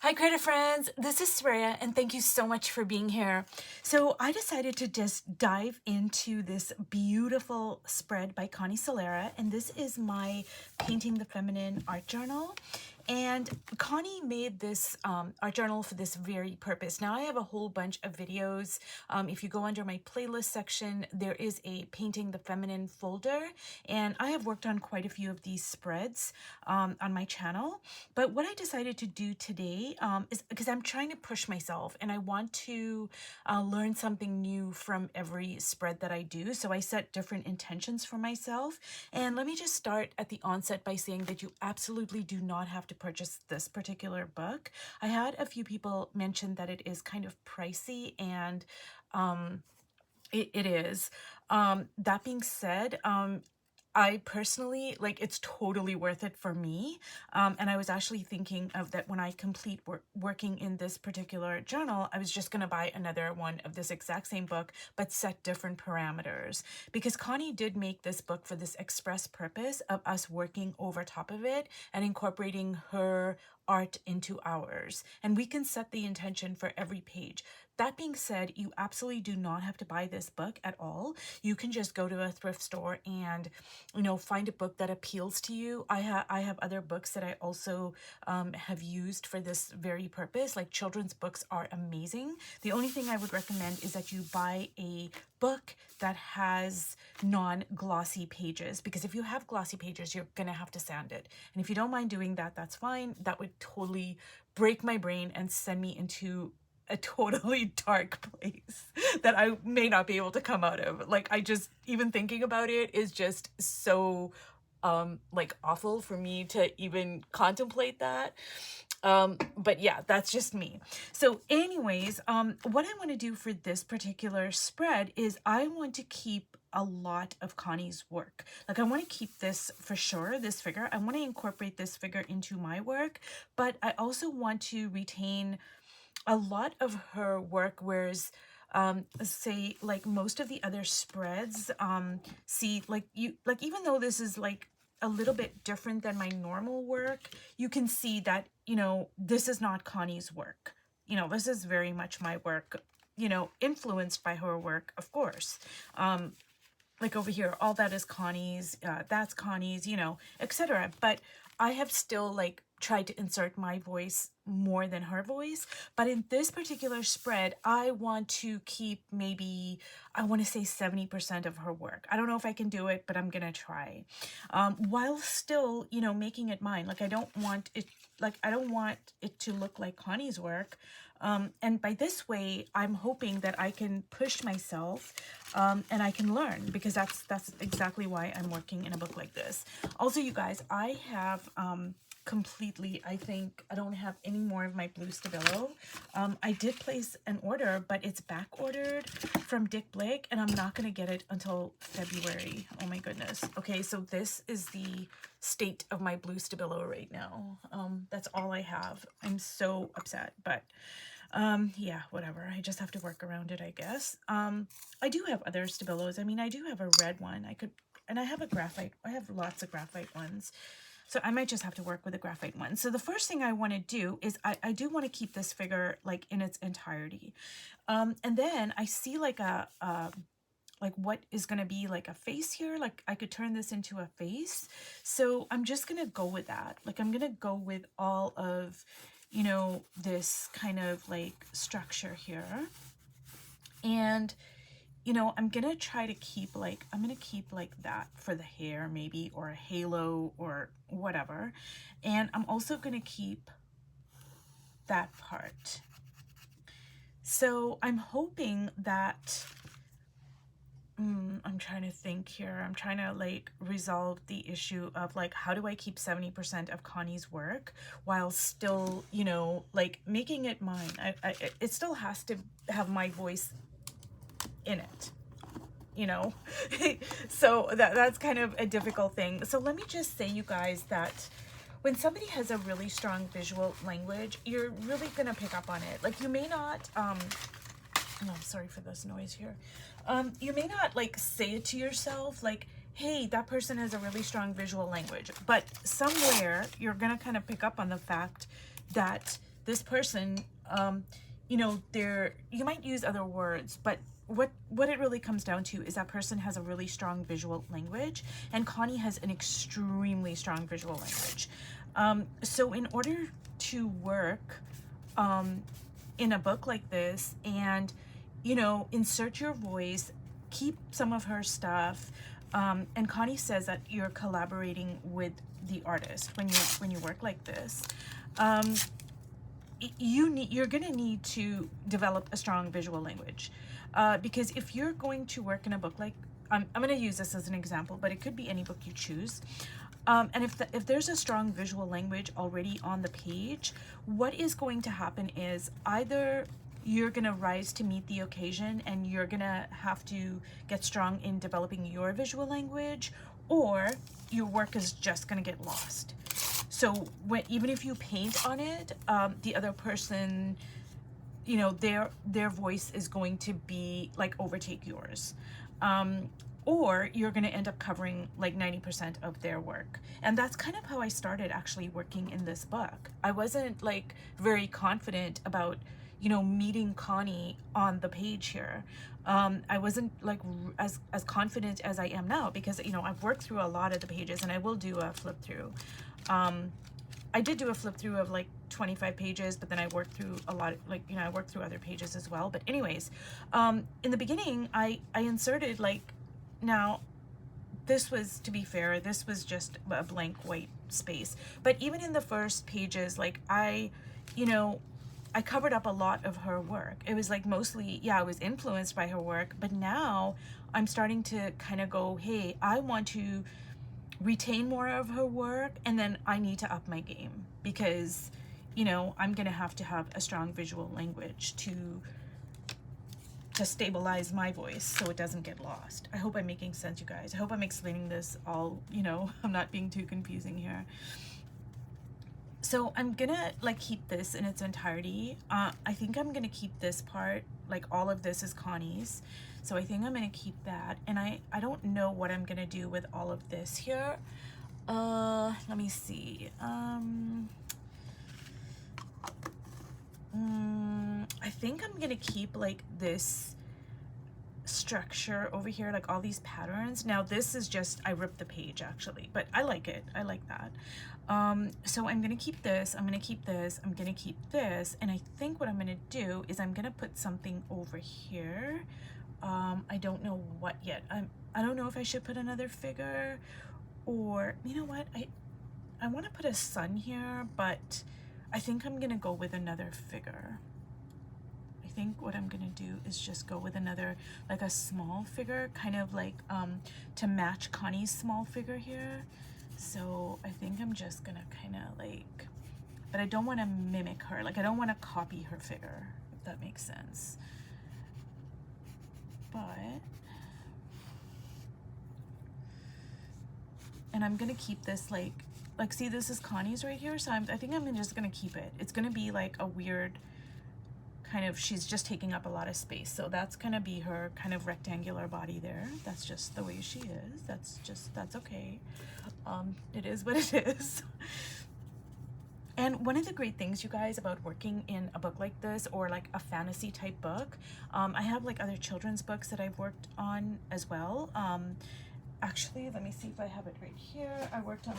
Hi creative friends, this is Soraya and thank you so much for being here. So I decided to just dive into this beautiful spread by Connie Solera, and this is my Painting the Feminine art journal. And Connie made this art journal for this very purpose. Now I have a whole bunch of videos. If you go under my playlist section, there is a Painting the Feminine folder, and I have worked on quite a few of these spreads on my channel. But what I decided to do today is because I'm trying to push myself and I want to learn something new from every spread that I do. So I set different intentions for myself. And let me just start at the onset by saying that you absolutely do not have to purchase this particular book. I had a few people mention that it is kind of pricey, and it is. That being said, I personally, like, it's totally worth it for me. And I was actually thinking of that when I complete working in this particular journal, I was just going to buy another one of this exact same book, but set different parameters. Because Connie did make this book for this express purpose of us working over top of it and incorporating her art into ours. And we can set the intention for every page. That being said, you absolutely do not have to buy this book at all. You can just go to a thrift store and, you know, find a book that appeals to you. I have other books that I also have used for this very purpose. Like, children's books are amazing. The only thing I would recommend is that you buy a book that has non-glossy pages, because if you have glossy pages, you're gonna have to sand it. And if you don't mind doing that, that's fine. That would totally break my brain and send me into a totally dark place that I may not be able to come out of. Like, I just, even thinking about it is just so like awful for me to even contemplate that. But yeah, that's just me. So anyways, what I want to do for this particular spread is I want to keep a lot of Connie's work. Like, I want to keep this for sure, this figure. I want to incorporate this figure into my work, but I also want to retain a lot of her work, whereas say, like, most of the other spreads, see, like, even though this is like a little bit different than my normal work, you can see that, you know, this is not Connie's work. You know, this is very much my work, you know, influenced by her work, of course. Like over here, all that is Connie's, that's Connie's, you know, etc. But I have still, like, tried to insert my voice more than her voice. But in this particular spread, I want to keep maybe, I want to say 70% of her work. I don't know if I can do it, but I'm gonna try. While still, you know, making it mine. Like, I don't want it, like, I don't want it to look like Connie's work. And by this way, I'm hoping that I can push myself and I can learn, because that's exactly why I'm working in a book like this. Also, you guys, I have completely, I think I don't have any more of my blue Stabilo. I did place an order, but it's back ordered from Dick Blake, and I'm not going to get it until February. Oh my goodness. Okay, so this is the state of my blue Stabilo right now. That's all I have. I'm so upset, but yeah, whatever. I just have to work around it, I guess. I do have other Stabilos. I mean, I do have a red one. And I have a graphite. I have lots of graphite ones. So I might just have to work with a graphite one. So the first thing I want to do is I do want to keep this figure, like, in its entirety. And then I see like like what is going to be like a face here. Like, I could turn this into a face. So I'm just going to go with that. Like, I'm going to go with all of, you know, this kind of like structure here. And, you know, I'm going to try to keep like, I'm going to keep like that for the hair maybe, or a halo or whatever. And I'm also going to keep that part. So I'm hoping that, I'm trying to think here. I'm trying to like resolve the issue of like, how do I keep 70% of Connie's work while still, you know, like making it mine. It still has to have my voice in it, you know. So that's kind of a difficult thing. So let me just say, you guys, that when somebody has a really strong visual language, you're really gonna pick up on it. Like, you may not oh, sorry for this noise here. You may not like say it to yourself, like, hey, that person has a really strong visual language, but somewhere you're gonna kind of pick up on the fact that this person, you know, you might use other words, but what it really comes down to is that person has a really strong visual language, and Connie has an extremely strong visual language. So in order to work in a book like this and, you know, insert your voice, keep some of her stuff, and Connie says that you're collaborating with the artist when you work like this. You're gonna need to develop a strong visual language, because if you're going to work in a book like, I'm gonna use this as an example, but it could be any book you choose. And if there's a strong visual language already on the page, what is going to happen is either you're gonna rise to meet the occasion and you're gonna have to get strong in developing your visual language, or your work is just gonna get lost. So even if you paint on it, the other person, you know, their voice is going to be like overtake yours. Or you're going to end up covering like 90% of their work. And that's kind of how I started actually working in this book. I wasn't like very confident about, you know, meeting Connie on the page here. I wasn't like as confident as I am now, because, you know, I've worked through a lot of the pages, and I will do a flip through. I did do a flip through of like 25 pages, but then I worked through a lot of, like, you know, I worked through other pages as well. But anyways, in the beginning, I inserted like, now this was, to be fair, this was just a blank white space. But even in the first pages, like you know, I covered up a lot of her work. It was like mostly, yeah, I was influenced by her work, but now I'm starting to kind of go, hey, I want to retain more of her work, and then I need to up my game, because, you know, I'm gonna have a strong visual language to stabilize my voice so it doesn't get lost. I hope I'm making sense, you guys. I hope I'm explaining this all, you know, I'm not being too confusing here. So I'm gonna like keep this in its entirety. I think I'm gonna keep this part, like all of this is Connie's. So I think I'm gonna keep that. And I don't know what I'm gonna do with all of this here. Let me see. I think I'm gonna keep like this structure over here, like all these patterns. Now this is just, I ripped the page actually, but I like it. I like that. So I'm gonna keep this, I'm gonna keep this, I'm gonna keep this, and I think what I'm gonna do is I'm gonna put something over here. I don't know what yet. I don't know if I should put another figure, or you know what, I want to put a sun here, but I think I'm gonna go with another figure. I think what I'm gonna do is just go with another, like a small figure, kind of like to match Connie's small figure here. So I think I'm just gonna kind of like, but I don't want to mimic her, like I don't want to copy her figure, if that makes sense. But, and I'm gonna keep this like see, this is Connie's right here, so I think I'm just gonna keep it. It's gonna be like a weird kind of, she's just taking up a lot of space, so that's gonna be her kind of rectangular body there. That's just the way she is. That's okay. It is what it is. And one of the great things, you guys, about working in a book like this, or like a fantasy type book, I have like other children's books that I've worked on as well. Actually, let me see if I have it right here. I worked on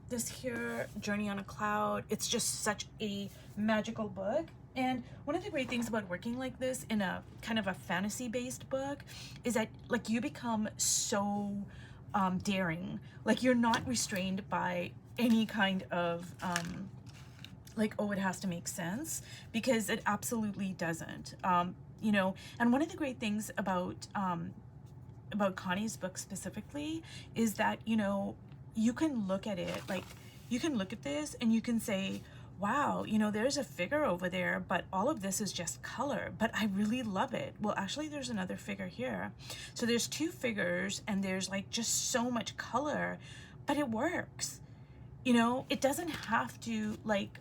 this here, Journey on a Cloud. It's just such a magical book. And one of the great things about working like this in a kind of a fantasy-based book is that like you become so daring. Like you're not restrained by any kind of like, oh, it has to make sense, because it absolutely doesn't. You know, and one of the great things about Connie's book specifically is that, you know, you can look at it, like you can look at this and you can say, wow, you know, there's a figure over there, but all of this is just color, but I really love it. Well, actually there's another figure here. So there's two figures and there's like just so much color, but it works. You know, it doesn't have to like,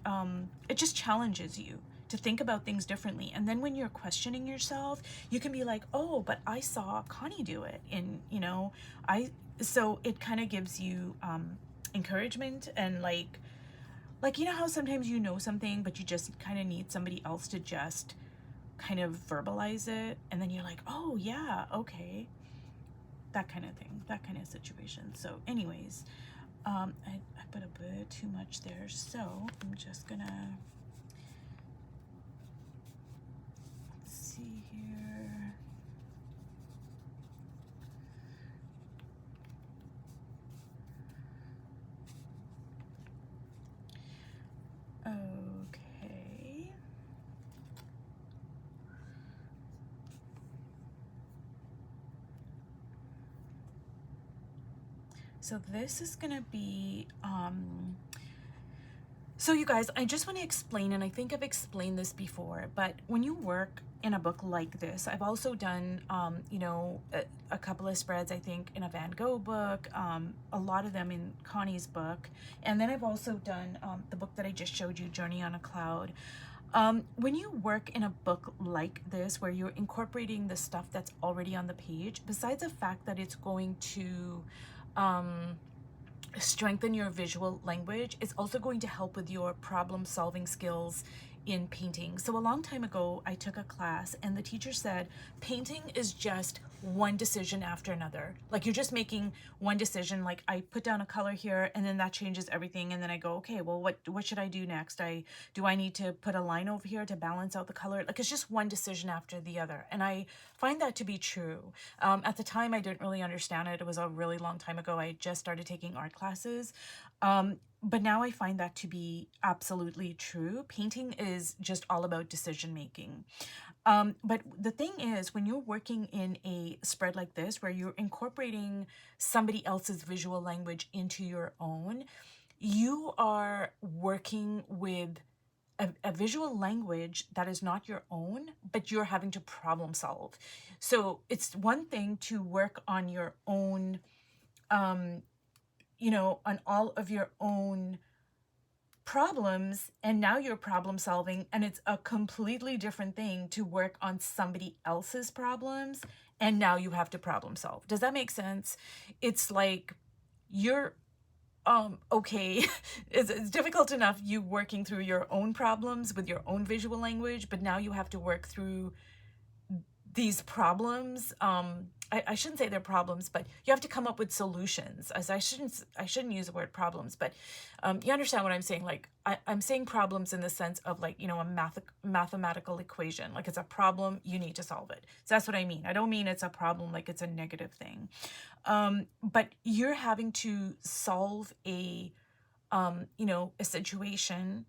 it just challenges you to think about things differently. And then when you're questioning yourself, you can be like, oh, but I saw Connie do it. And, you know, so it kind of gives you encouragement and like like, you know how sometimes you know something, but you just kind of need somebody else to just kind of verbalize it, and then you're like, oh yeah, okay, that kind of thing, that kind of situation. So anyways, I put a bit too much there, so I'm just gonna, let's see here. Okay. So this is gonna be, so you guys, I just want to explain, and I think I've explained this before, but when you work in a book like this, I've also done, you know, a couple of spreads, I think, in a Van Gogh book, a lot of them in Connie's book, and then I've also done the book that I just showed you, Journey on a Cloud. When you work in a book like this, where you're incorporating the stuff that's already on the page, besides the fact that it's going to strengthen your visual language, it's also going to help with your problem solving skills in painting. So a long time ago, I took a class and the teacher said, painting is just one decision after another. Like, you're just making one decision. Like, I put down a color here and then that changes everything. And then I go, okay, well, what should I do next? Do I need to put a line over here to balance out the color? Like, it's just one decision after the other. And I find that to be true. At the time, I didn't really understand it. It was a really long time ago. I just started taking art classes. But now I find that to be absolutely true. Painting is just all about decision making. But the thing is, when you're working in a spread like this, where you're incorporating somebody else's visual language into your own, you are working with a visual language that is not your own, but you're having to problem solve. So it's one thing to work on your own, you know, on all of your own problems, and now you're problem solving, and it's a completely different thing to work on somebody else's problems and now you have to problem solve. Does that make sense? It's like you're okay. It's difficult enough you working through your own problems with your own visual language, but now you have to work through these problems. I shouldn't say they're problems, but you have to come up with solutions. As I shouldn't use the word problems, but you understand what I'm saying. Like, I'm saying problems in the sense of, like, you know, a mathematical equation. Like, it's a problem, you need to solve it. So that's what I mean. I don't mean it's a problem like it's a negative thing. But you're having to solve a, you know, a situation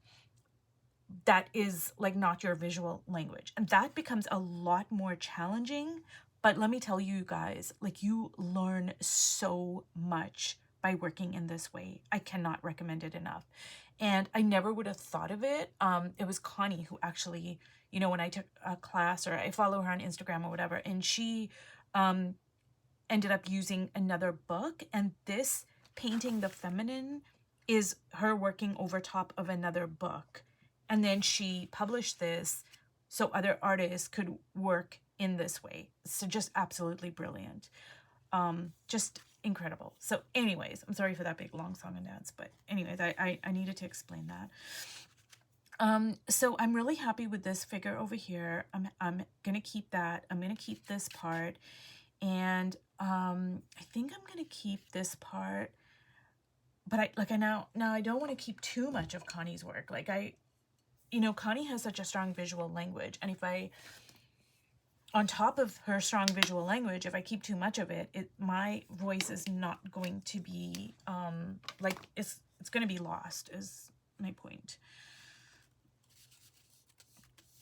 that is like not your visual language, and that becomes a lot more challenging. But let me tell you guys, like, you learn so much by working in this way. I cannot recommend it enough, and I never would have thought of it. It was Connie who actually, you know, when I took a class, or I follow her on Instagram or whatever, and she ended up using another book, and this Painting the Feminine is her working over top of another book. And then she published this so other artists could work in this way. So just absolutely brilliant. Just incredible. So anyways, I'm sorry for that big long song and dance, but anyways, I needed to explain that. So I'm really happy with this figure over here. I'm gonna keep that. I'm gonna keep this part, and I think I'm gonna keep this part. But now I don't want to keep too much of Connie's work. Like, you know, Connie has such a strong visual language, and if I, on top of her strong visual language, if I keep too much of it, my voice is not going to be, like, it's going to be lost, is my point.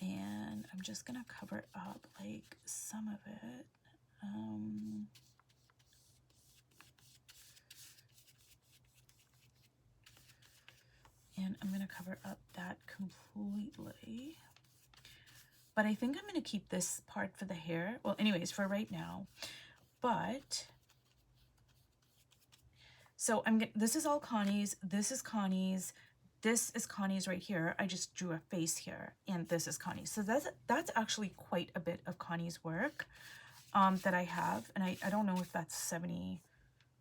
And I'm just going to cover up, like, some of it. And I'm going to cover up that completely. But I think I'm going to keep this part for the hair. Well, anyways, for right now. But, so this is all Connie's. This is Connie's. This is Connie's right here. I just drew a face here. And this is Connie's. So that's actually quite a bit of Connie's work that I have. And I don't know if that's 70.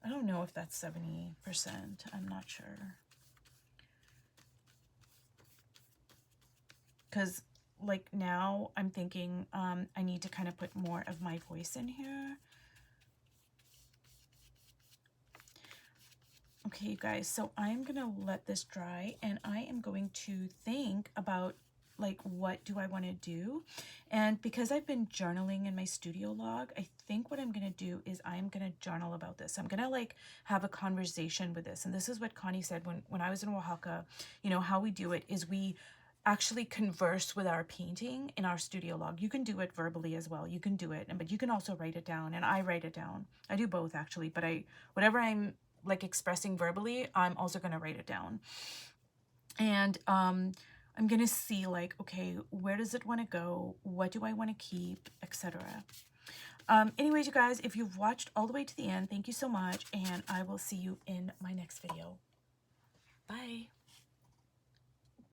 I don't know if that's 70%. I'm not sure. because like now I'm thinking I need to kind of put more of my voice in here. Okay, you guys, so I'm gonna let this dry and I am going to think about like what do I want to do. And because I've been journaling in my studio log, I think what I'm gonna do is I'm gonna journal about this. I'm gonna like have a conversation with this. And this is what Connie said when I was in Oaxaca. You know, how we do it is we actually converse with our painting in our studio log. You can do it verbally as well. You can do it, but you can also write it down, and I write it down. I do both actually, but whatever I'm like expressing verbally, I'm also going to write it down. And I'm going to see like, okay, where does it want to go? What do I want to keep, etc. Anyways, you guys, if you've watched all the way to the end, thank you so much, and I will see you in my next video. Bye.